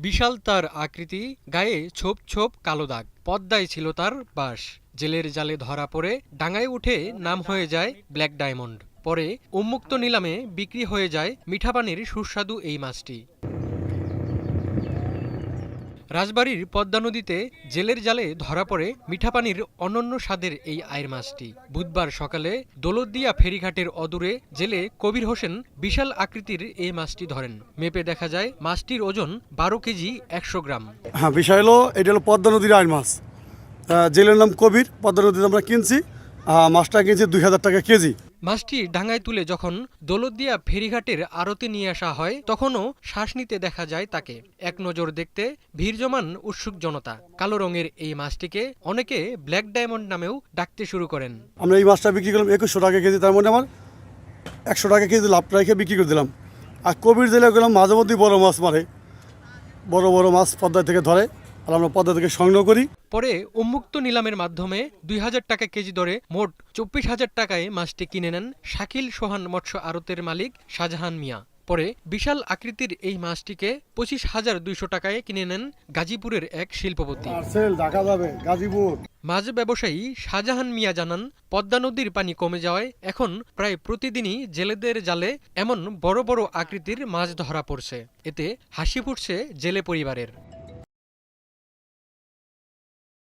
বিশাল তার আকৃতি, গায়ে ছোপ ছোপ কালো দাগ। পদ্মায় ছিল তার বাস। জেলের জালে ধরা পড়ে ডাঙায় উঠে নাম হয়ে যায় ব্ল্যাক ডায়মন্ড। পরে উন্মুক্ত নিলামে বিক্রি হয়ে যায় মিঠা পানির সুস্বাদু এই মাছটি। রাজবাড়ীর পদ্মা নদীতে জেলের জালে ধরা পড়ে মিঠা পানির অনন্য স্বাদের এই আইর মাছটি। বুধবার সকালে দৌলতদিয়া ফেরিঘাটের অদূরে জেলে কবির হোসেন বিশাল আকৃতির এই মাছটি ধরেন। মেপে দেখা যায় মাছটির ওজন ১২ কেজি ১০০ গ্রাম। হ্যাঁ, বিষয় হলো এটা হলো পদ্মা নদীর আইর মাছ। জেলের নাম কবির। পদ্মা নদীতে আমরা কিনছি, মাছটা কিনছি ২০০০ টাকা কেজি। মাছটি ডাঙায় তুলে যখন দৌলতদিয়া ফেরিঘাটের আড়তে নিয়ে আসা হয় তখনও শ্বাস নিতে দেখা যায় তাকে। এক নজর দেখতে ভিড় জমান উৎসুক জনতা। কালো রঙের এই মাছটিকে অনেকে ব্ল্যাক ডায়মন্ড নামেও ডাকতে শুরু করেন। আমরা এই মাছটা বিক্রি করলাম ২১০০ টাকা কেজি। তার মধ্যে আমার ১০০ টাকা কেজি লাভ রেখে বিক্রি করে দিলাম। আর কবির জেলে গেলাম, মাঝে মধ্যেই বড় মাছ মারে, বড় বড় মাছ পদ্মা থেকে ধরে, আর আমরা পদ্মা থেকে সংগ্রহ করি। পরে উন্মুক্ত নিলামের মাধ্যমে ২০০০ টাকা কেজি দরে মোট ২৪,০০০ টাকায় মাছটি কিনে নেন শাকিল সোহান মৎস্য আড়তের মালিক শাহজাহান মিয়া। পরে বিশাল আকৃতির এই মাছটিকে ২৫,২০০ টাকায় কিনে নেন গাজীপুরের এক শিল্পপতি। মাছ ব্যবসায়ী শাহজাহান মিয়া জানান, পদ্মা নদীর পানি কমে যাওয়ায় এখন প্রায় প্রতিদিনই জেলেদের জালে এমন বড় বড় আকৃতির মাছ ধরা পড়ছে। এতে হাসি ফুটছে জেলে পরিবারের।